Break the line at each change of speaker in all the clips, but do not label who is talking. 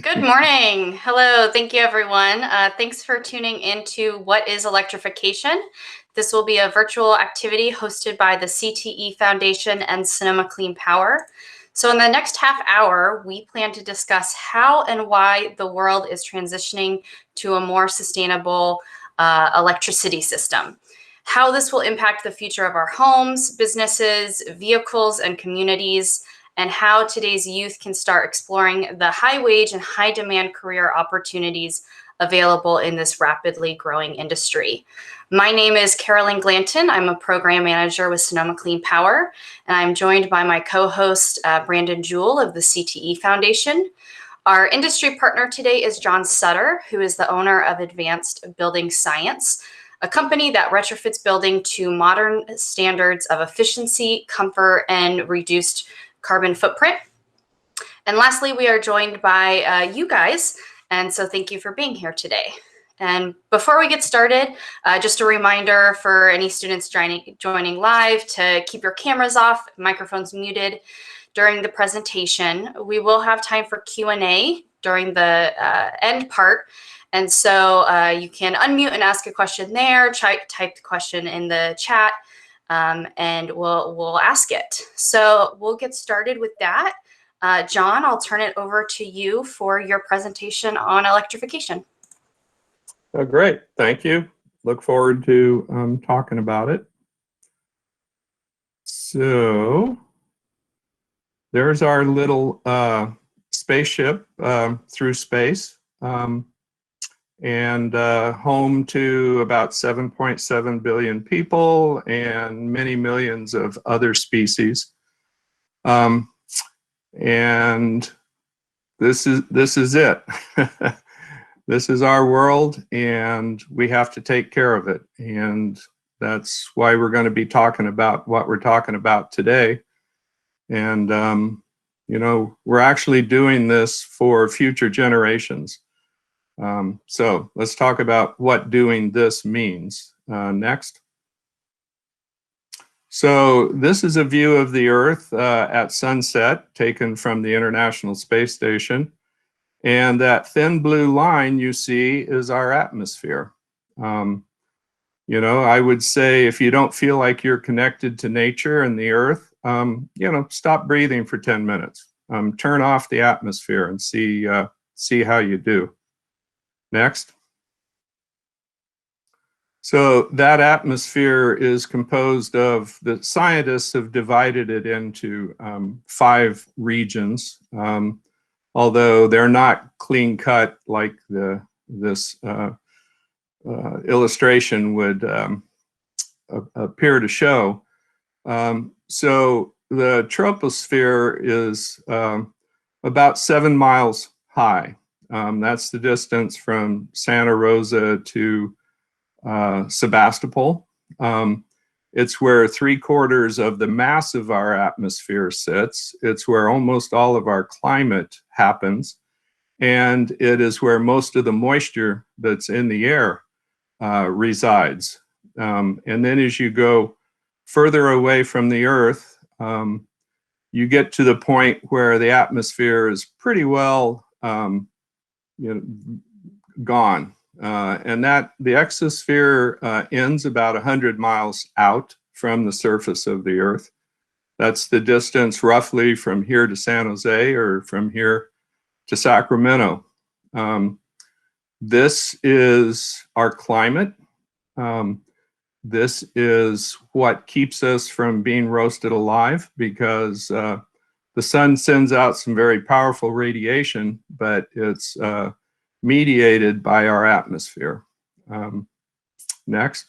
Good morning. Hello. Thank you, everyone. Thanks for tuning into What is Electrification? This will be a virtual activity hosted by the CTE Foundation and Sonoma Clean Power. So in the next half hour, we plan to discuss how and why the world is transitioning to a more sustainable electricity system, how this will impact the future of our homes, businesses, vehicles, and communities, and how today's youth can start exploring the high wage and high demand career opportunities available in this rapidly growing industry. My name is Carolyn Glanton. I'm a program manager with Sonoma Clean Power, and I'm joined by my co-host, Brandon Jewell of the CTE Foundation. Our industry partner today is John Sutter, who is the owner of Advanced Building Science, a company that retrofits building to modern standards of efficiency, comfort, and reduced carbon footprint. And lastly, we are joined by you guys, and so thank you for being here today. And before we get started, just a reminder for any students joining live to keep your cameras off, microphones muted during the presentation. We will have time for Q&A during the end part, and so you can unmute and ask a question there, type the question in the chat, and we'll ask it. So we'll get started with that. John, I'll turn it over to you for your presentation on electrification.
Oh, great. Thank you. Look forward to talking about it. So there's our little spaceship through space. And home to about 7.7 billion people and many millions of other species. And this is it. This is our world, and we have to take care of it. And that's why we're going to be talking about what we're talking about today. And, you know, we're actually doing this for future generations. So let's talk about what doing this means next. So this is a view of the Earth at sunset taken from the International Space Station. And that thin blue line you see is our atmosphere. You know, I would say if you don't feel like you're connected to nature and the Earth, you know, stop breathing for 10 minutes. Turn off the atmosphere and see how you do. Next. So that atmosphere is composed of, the scientists have divided it into 5 regions, although they're not clean cut like this illustration would appear to show. So the troposphere is about 7 miles high. That's the distance from Santa Rosa to Sebastopol. It's where 3/4 of the mass of our atmosphere sits. It's where almost all of our climate happens. And it is where most of the moisture that's in the air resides. And then as you go further away from the Earth, you get to the point where the atmosphere is pretty well you know, gone. And that the exosphere ends about 100 miles out from the surface of the Earth. That's the distance roughly from here to San Jose or from here to Sacramento. This is our climate. This is what keeps us from being roasted alive, because the sun sends out some very powerful radiation, but it's mediated by our atmosphere. Next.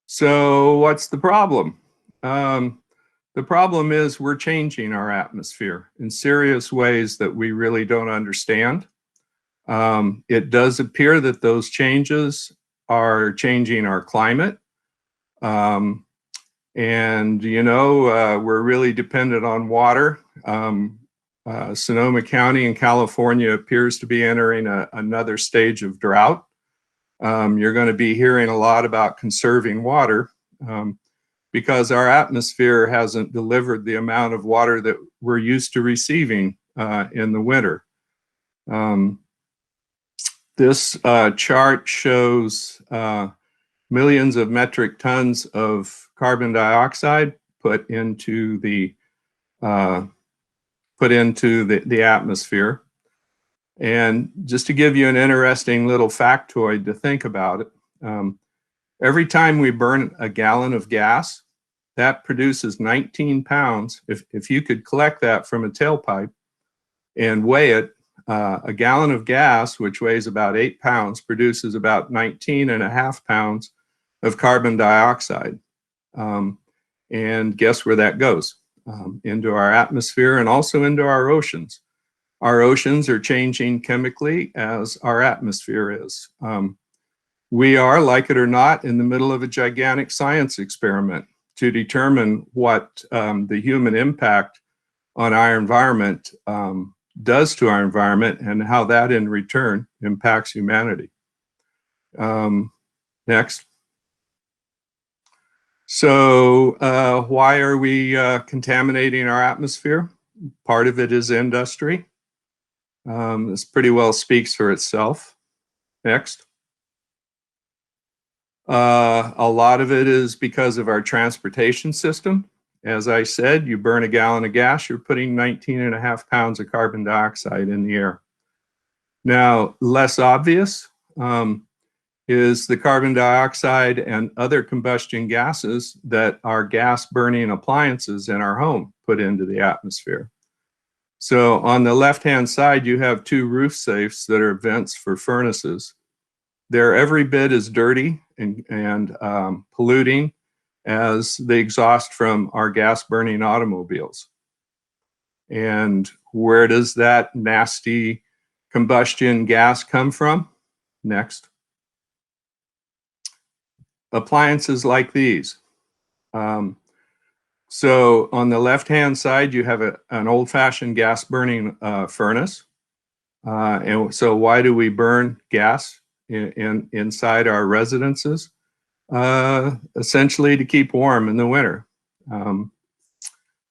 So what's the problem? The problem is we're changing our atmosphere in serious ways that we really don't understand. It does appear that those changes are changing our climate. And, you know, we're really dependent on water. Sonoma County in California appears to be entering another stage of drought. You're going to be hearing a lot about conserving water because our atmosphere hasn't delivered the amount of water that we're used to receiving in the winter. This chart shows millions of metric tons of carbon dioxide put into the atmosphere. And just to give you an interesting little factoid to think about it, every time we burn a gallon of gas, that produces 19 pounds. If you could collect that from a tailpipe and weigh it, a gallon of gas, which weighs about 8 pounds, produces about 19.5 pounds of carbon dioxide. And guess where that goes? Into our atmosphere and also into our oceans. Our oceans are changing chemically as our atmosphere is. We are, like it or not, in the middle of a gigantic science experiment to determine what the human impact on our environment does to our environment and how that in return impacts humanity. Next. So why are we contaminating our atmosphere? Part of it is industry. This pretty well speaks for itself. Next. A lot of it is because of our transportation system. As I said, you burn a gallon of gas, you're putting 19.5 pounds of carbon dioxide in the air. Now, less obvious is the carbon dioxide and other combustion gases that our gas burning appliances in our home put into the atmosphere. So on the left-hand side, you have two roof safes that are vents for furnaces. They're every bit as dirty and polluting as the exhaust from our gas-burning automobiles. And where does that nasty combustion gas come from? Next. Appliances like these. So on the left-hand side, you have an old-fashioned gas-burning furnace. And so why do we burn gas inside our residences? Essentially to keep warm in the winter. On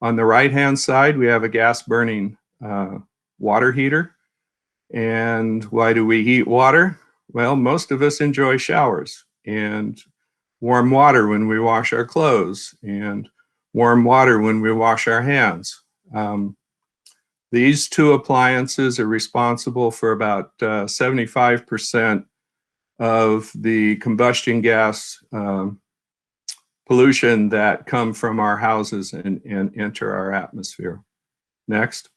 the right-hand side, we have a gas-burning water heater. And why do we heat water? Well, most of us enjoy showers and warm water when we wash our clothes and warm water when we wash our hands. These two appliances are responsible for about 75% of the combustion gas pollution that come from our houses and enter our atmosphere. Next.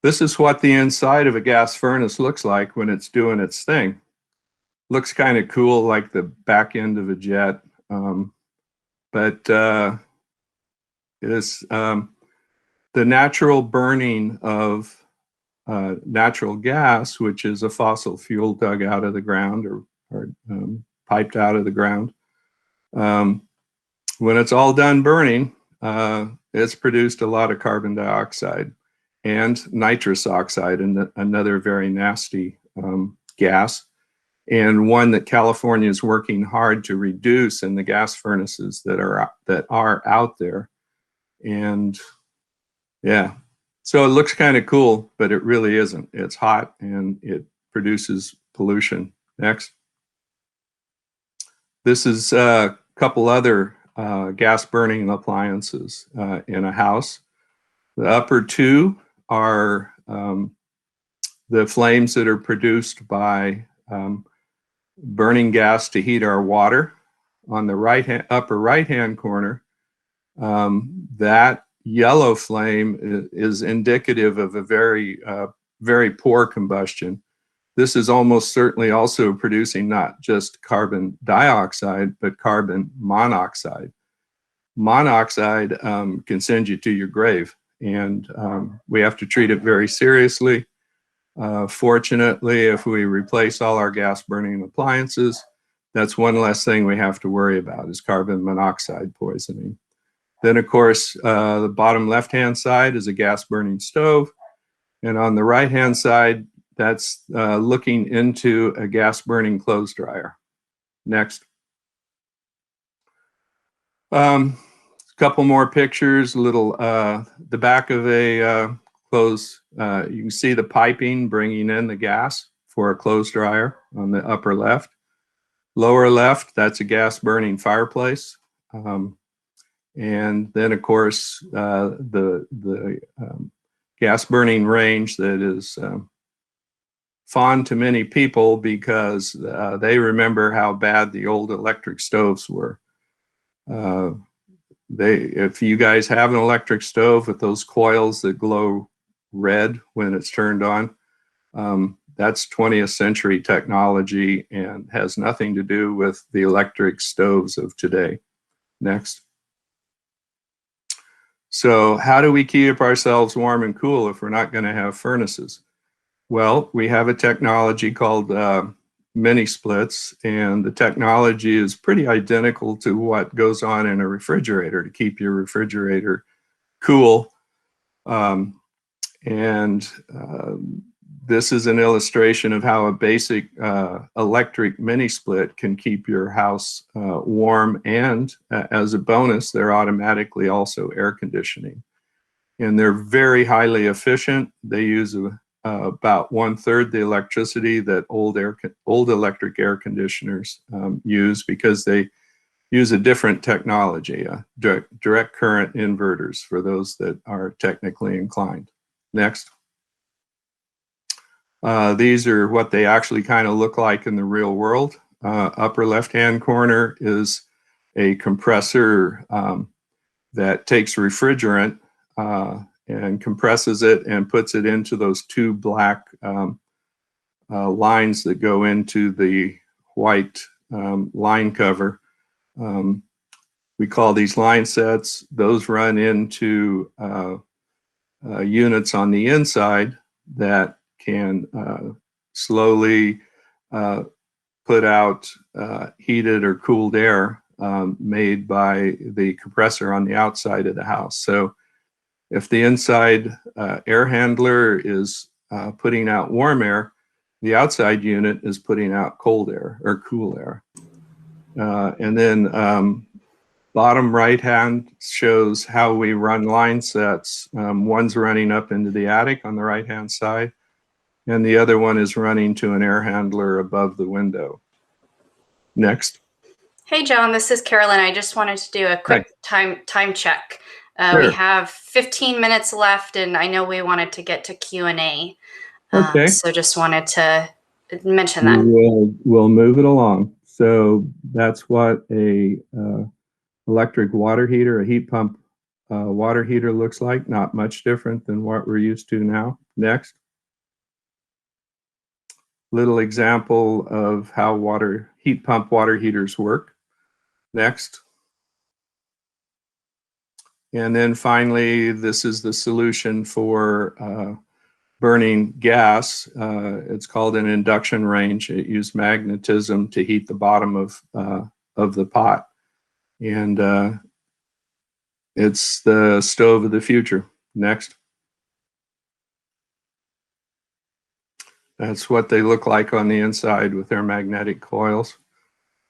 This is what the inside of a gas furnace looks like when it's doing its thing. Looks kind of cool, like the back end of a jet, but it is the natural burning of natural gas, which is a fossil fuel dug out of the ground or piped out of the ground. When it's all done burning, it's produced a lot of carbon dioxide and nitrous oxide, and another very nasty gas, and one that California is working hard to reduce in the gas furnaces that are out there. And yeah, so it looks kind of cool, but it really isn't. It's hot and it produces pollution. Next. This is a couple other gas burning appliances in a house. The upper two are the flames that are produced by burning gas to heat our water. On the upper right-hand corner, that yellow flame is indicative of a very poor combustion. This is almost certainly also producing not just carbon dioxide, but carbon monoxide. Monoxide can send you to your grave, and we have to treat it very seriously. Fortunately, if we replace all our gas burning appliances, that's one less thing we have to worry about is carbon monoxide poisoning. Then, of course, the bottom left-hand side is a gas burning stove. And on the right-hand side, that's looking into a gas burning clothes dryer. Next. couple more pictures, the back of a clothes, you can see the piping bringing in the gas for a clothes dryer on the upper left. Lower left, that's a gas burning fireplace. And then of course, the gas burning range that is fond to many people because they remember how bad the old electric stoves were. If you guys have an electric stove with those coils that glow red when it's turned on, that's 20th century technology and has nothing to do with the electric stoves of today. Next. So how do we keep ourselves warm and cool if we're not going to have furnaces? Well, we have a technology called Minisplits, and the technology is pretty identical to what goes on in a refrigerator to keep your refrigerator cool. This is an illustration of how a basic electric mini split can keep your house warm, and as a bonus, they're automatically also air conditioning. And they're very highly efficient. They use about 1/3 the electricity that old electric air conditioners use, because they use a different technology, direct current inverters for those that are technically inclined. Next. These are what they actually kind of look like in the real world. Upper left-hand corner is a compressor that takes refrigerant and compresses it and puts it into those two black lines that go into the white line cover. We call these line sets. Those run into units on the inside that can slowly put out heated or cooled air made by the compressor on the outside of the house. So if the inside air handler is putting out warm air, the outside unit is putting out cold air or cool air. And then bottom right hand shows how we run line sets. One's running up into the attic on the right hand side, and the other one is running to an air handler above the window. Next.
Hey, John, this is Carolyn. I just wanted to do a quick time check.
Sure.
We have 15 minutes left, and I know we wanted to get to Q&A.
Okay.
So just wanted to mention that.
We'll move it along. So that's what a electric water heater, a heat pump water heater looks like. Not much different than what we're used to now. Next. Little example of how heat pump water heaters work. Next. And then finally, this is the solution for burning gas. It's called an induction range. It uses magnetism to heat the bottom of the pot. And it's the stove of the future. Next. That's what they look like on the inside with their magnetic coils.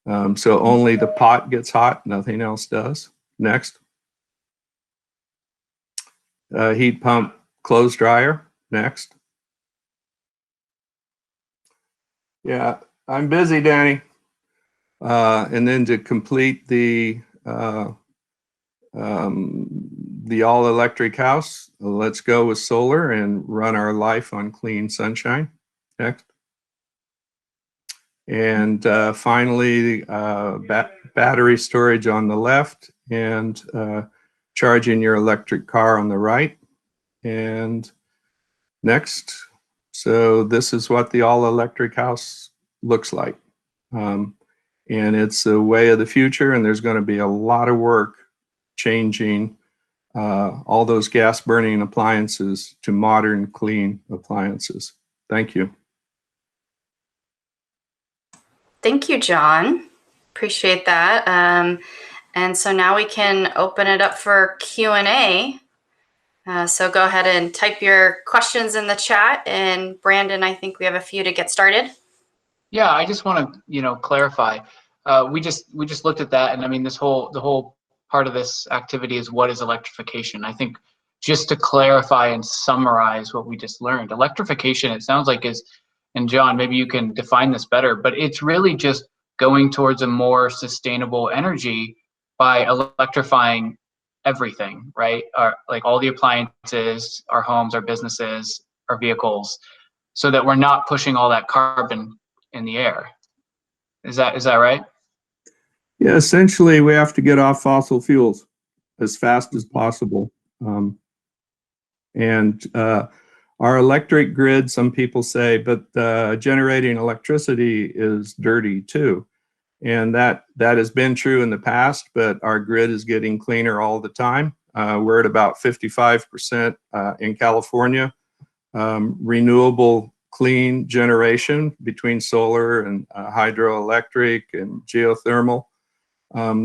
So only the pot gets hot, nothing else does. Next. Heat pump clothes dryer. Next. Yeah, I'm busy, Danny. And then to complete the AllElectric House, let's go with solar and run our life on clean sunshine. Next. And finally, battery storage on the left, and charging your electric car on the right. And next. So this is what the AllElectric House looks like. And it's the way of the future, and there's going to be a lot of work changing all those gas burning appliances to modern clean appliances. Thank you.
Thank you, John. Appreciate that. And so now we can open it up for Q&A. So go ahead and type your questions in the chat. And Brandon, I think we have a few to get started.
Yeah, I just want to, clarify. We just looked at that, and I mean, the whole part of this activity is what is electrification. I think just to clarify and summarize what we just learned, electrification, it sounds like is, and John, maybe you can define this better, but it's really just going towards a more sustainable energy by electrifying everything, right? Like all the appliances, our homes, our businesses, our vehicles, so that we're not pushing all that carbon in the air. Is that right?
Yeah, essentially we have to get off fossil fuels as fast as possible. Our electric grid, some people say, but generating electricity is dirty too. And that has been true in the past, but our grid is getting cleaner all the time. We're at about 55% in California, renewable clean generation between solar and hydroelectric and geothermal.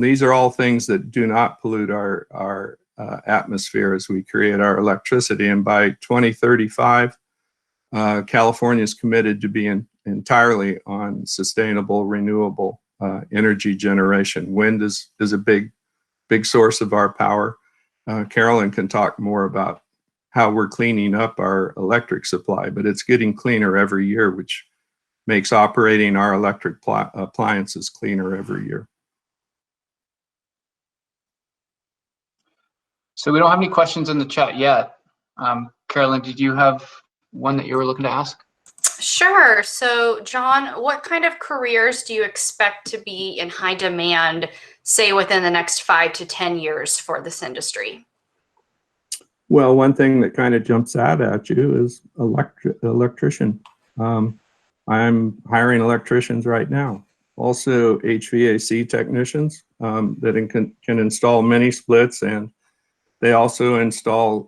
These are all things that do not pollute our atmosphere as we create our electricity. And by 2035, California is committed to being entirely on sustainable, renewable energy generation. Wind is a big source of our power. Carolyn can talk more about how we're cleaning up our electric supply, but it's getting cleaner every year, which makes operating our electric appliances cleaner every year.
So we don't have any questions in the chat yet. Carolyn, did you have one that you were looking to ask?
Sure. So John, what kind of careers do you expect to be in high demand, say within the next 5 to 10 years for this industry?
Well, one thing that kind of jumps out at you is electrician. I'm hiring electricians right now. Also HVAC technicians that can install Minisplits, and they also install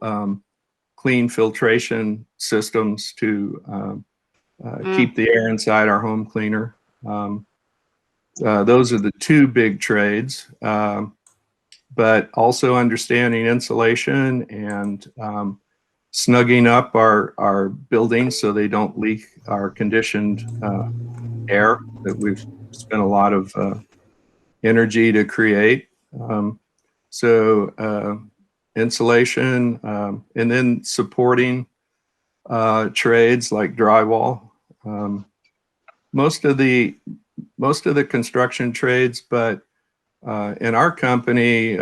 clean filtration systems to keep the air inside our home cleaner. Those are the two big trades, but also understanding insulation and snugging up our buildings so they don't leak our conditioned air that we've spent a lot of energy to create. Insulation, and then supporting trades like drywall. Most of the construction trades, but in our company,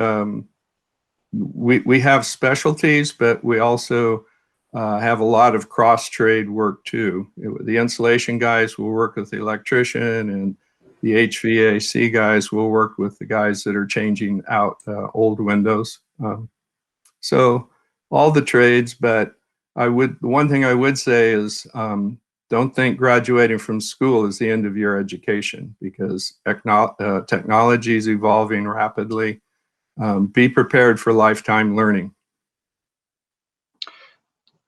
we have specialties, but we also have a lot of cross-trade work too. The insulation guys will work with the electrician, and the HVAC guys will work with the guys that are changing out old windows. So all the trades, but the one thing I would say is don't think graduating from school is the end of your education, because technology is evolving rapidly. Be prepared for lifetime learning.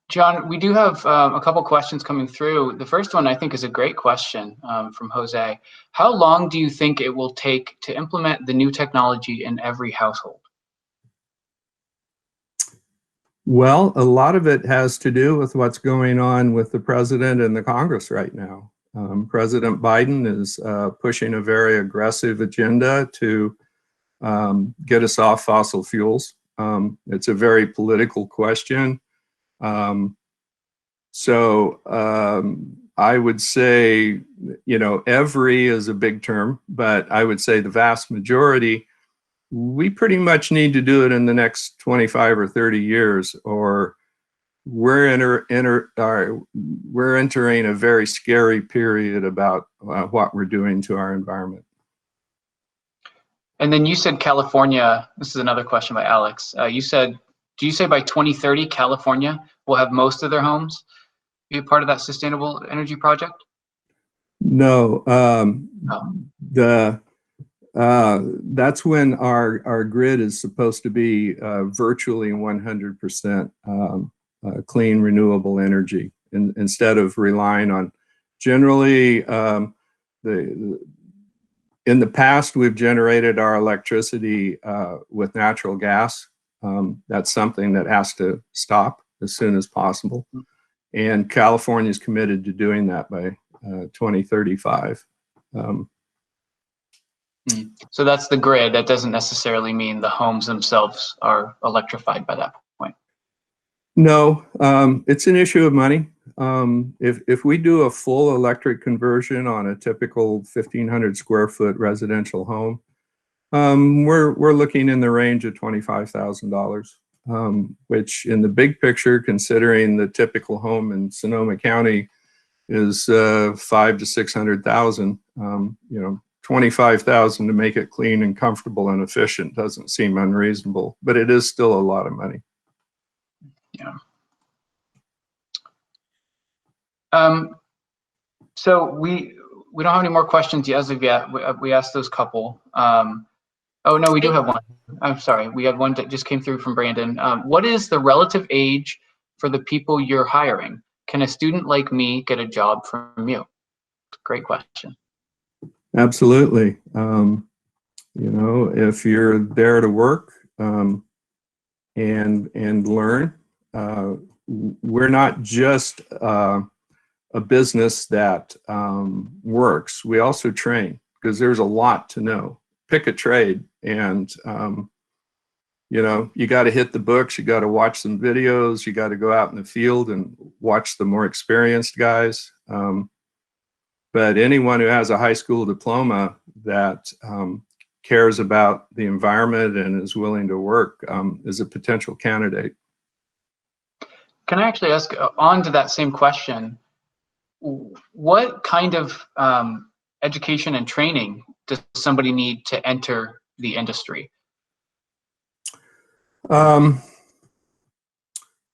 John, we do have a couple questions coming through. The first one I think is a great question from Jose. How long do you think it will take to implement the new technology in every household?
Well, a lot of it has to do with what's going on with the president and the Congress right now. President Biden is pushing a very aggressive agenda to get us off fossil fuels. It's a very political question. I would say, every is a big term, but I would say the vast majority, we pretty much need to do it in the next 25 or 30 years, or we're entering a very scary period about what we're doing to our environment.
And then you said California, this is another question by Alex. Do you say by 2030, California will have most of their homes be a part of that sustainable energy project?
No, that's when our grid is supposed to be virtually 100% clean, renewable energy, instead of relying on, generally, in the past, we've generated our electricity with natural gas. That's something that has to stop as soon as possible. And California is committed to doing that by 2035.
So that's the grid. That doesn't necessarily mean the homes themselves are electrified by that point.
No, it's an issue of money. If we do a full electric conversion on a typical 1,500 square foot residential home, we're looking in the range of $25,000, which in the big picture, considering the typical home in Sonoma County is 500 to 600,000. You know, 25,000 to make it clean and comfortable and efficient doesn't seem unreasonable, but it is still a lot of money.
Yeah. So we don't have any more questions as of yet. We asked those couple. Oh no, we do have one. I'm sorry, we have one that just came through from Brandon. What is the relative age for the people you're hiring? Can a student like me get a job from you? Great question.
Absolutely. You know, if you're there to work and learn, we're not just a business that works. We also train, because there's a lot to know. Pick a trade, and you know, you got to hit the books, you got to watch some videos, you got to go out in the field and watch the more experienced guys. But anyone who has a high school diploma that cares about the environment and is willing to work is a potential candidate.
Can I actually ask, on to that same question, what kind of education and training does somebody need to enter the industry?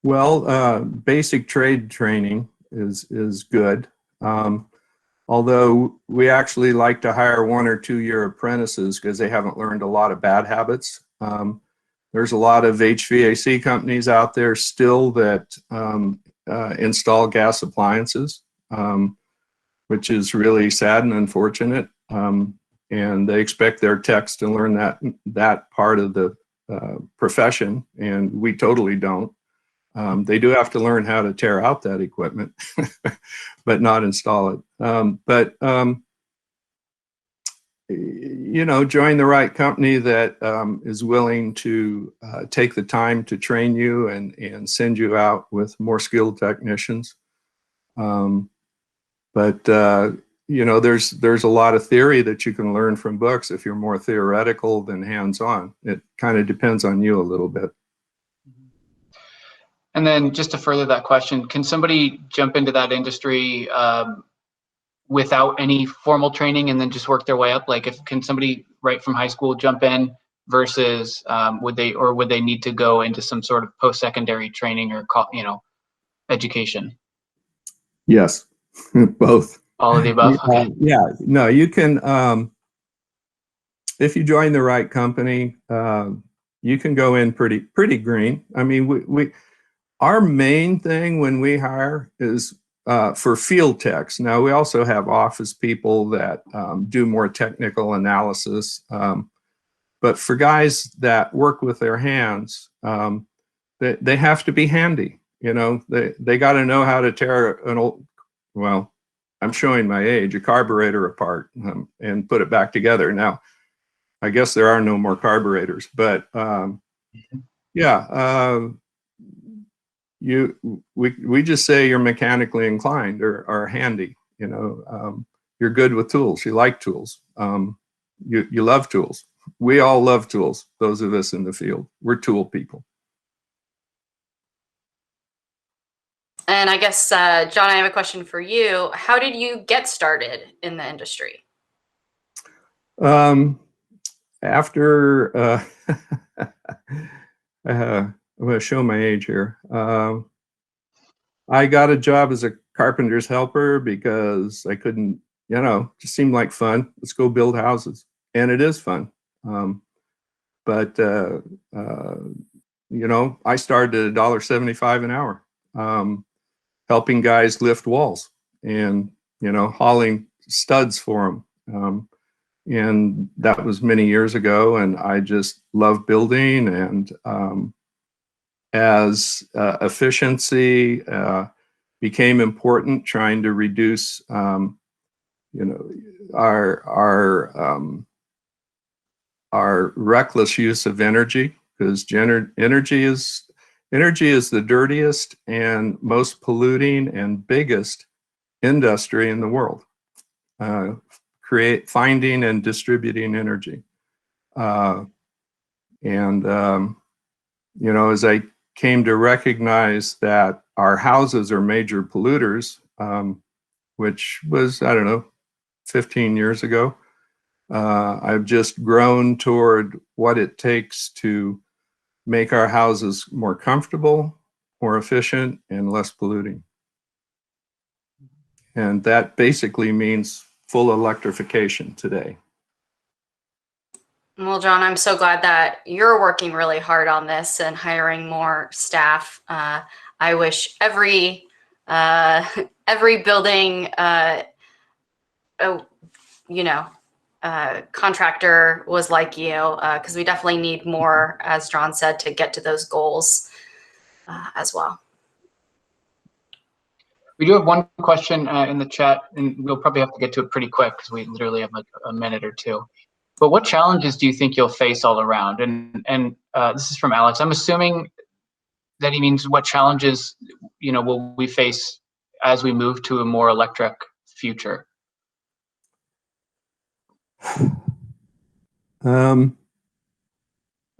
Well, basic trade training is good. Although we actually like to hire 1 or 2 year apprentices because they haven't learned a lot of bad habits. There's a lot of HVAC companies out there still that install gas appliances, which is really sad and unfortunate. And they expect their techs to learn that part of the profession, and we totally don't. They do have to learn how to tear out that equipment, but not install it. You know, join the right company that is willing to take the time to train you and send you out with more skilled technicians. You know, there's a lot of theory that you can learn from books if you're more theoretical than hands-on. It kind of depends on you a little bit.
And then just to further that question, can somebody jump into that industry without any formal training and then just work their way up? Like, can somebody right from high school jump in versus would they need to go into some sort of post-secondary training or, you know, education?
Yes, both.
All of the above? Okay.
Yeah, no, you can, if you join the right company, you can go in pretty green. I mean, our main thing when we hire is for field techs. Now, we also have office people that do more technical analysis. But for guys that work with their hands, they have to be handy. You know, they got to know how to tear an old, well, I'm showing my age, a carburetor apart and put it back together. Now, I guess there are no more carburetors, but yeah, we just say you're mechanically inclined or handy. You know, you're good with tools. You like tools. You love tools. We all love tools. Those of us in the field, we're tool people.
And I guess, John, I have a question for you. How did you get started in the industry?
After, I'm going to show my age here. I got a job as a carpenter's helper because I couldn't, you know, just seemed like fun. Let's go build houses. And it is fun. You know, I started at $1.75 an hour. Helping guys lift walls and, you know, hauling studs for them. And that was many years ago, and I just love building. And as efficiency became important, trying to reduce, you know, our our reckless use of energy, because energy is the dirtiest and most polluting and biggest industry in the world. Finding and distributing energy. You know, as I came to recognize that our houses are major polluters, which was, I don't know, 15 years ago, I've just grown toward what it takes to make our houses more comfortable, more efficient, and less polluting. And that basically means full electrification today.
Well, John, I'm so glad that you're working really hard on this and hiring more staff. I wish every building, contractor was like you, because we definitely need more, as John said, to get to those goals as well.
We do have one question in the chat, and we'll probably have to get to it pretty quick because we literally have like a minute or two. But what challenges do you think you'll face all around? And this is from Alex. I'm assuming that he means what challenges, you know, will we face as we move to a more electric future?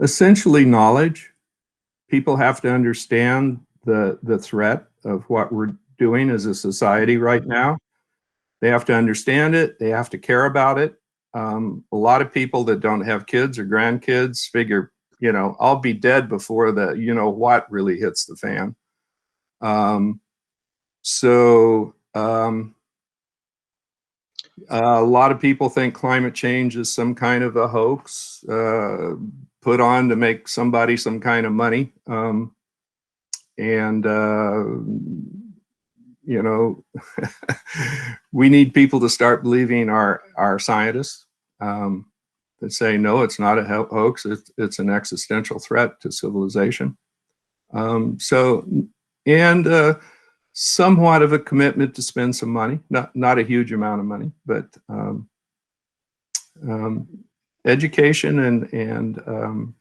Essentially knowledge. People have to understand the threat of what we're doing as a society right now. They have to understand it. They have to care about it. A lot of people that don't have kids or grandkids figure, you know, I'll be dead before the, you know, what really hits the fan. A lot of people think climate change is some kind of a hoax put on to make somebody some kind of money. You know, we need people to start believing our scientists that say, no, it's not a hoax, it's an existential threat to civilization. Somewhat of a commitment to spend some money, not a huge amount of money, but education and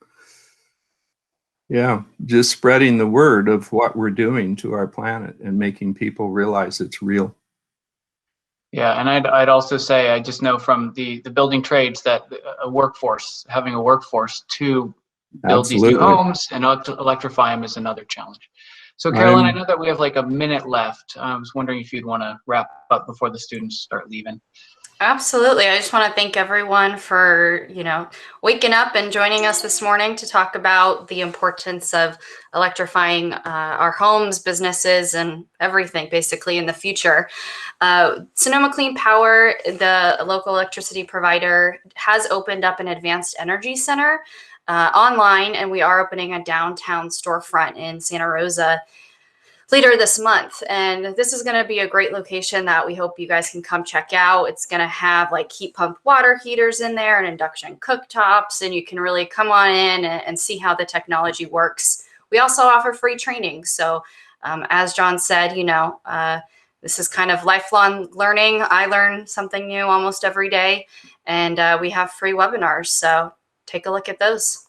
yeah, just spreading the word of what we're doing to our planet and making people realize it's real.
Yeah, and I'd also say, I just know from the building trades that having a workforce to build these new homes and electrify them is another challenge. So Carolyn, I know that we have like a minute left. I was wondering if you'd want to wrap up before the students start leaving.
Absolutely. I just want to thank everyone for, you know, waking up and joining us this morning to talk about the importance of electrifying our homes, businesses, and everything basically in the future. Sonoma Clean Power, the local electricity provider, has opened up an advanced energy center online, and we are opening a downtown storefront in Santa Rosa later this month. And this is going to be a great location that we hope you guys can come check out. It's going to have like heat pump water heaters in there and induction cooktops, and you can really come on in and see how the technology works. We also offer free training. So as John said, you know, this is kind of lifelong learning. I learn something new almost every day, and we have free webinars. So take a look at those,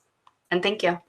and thank you.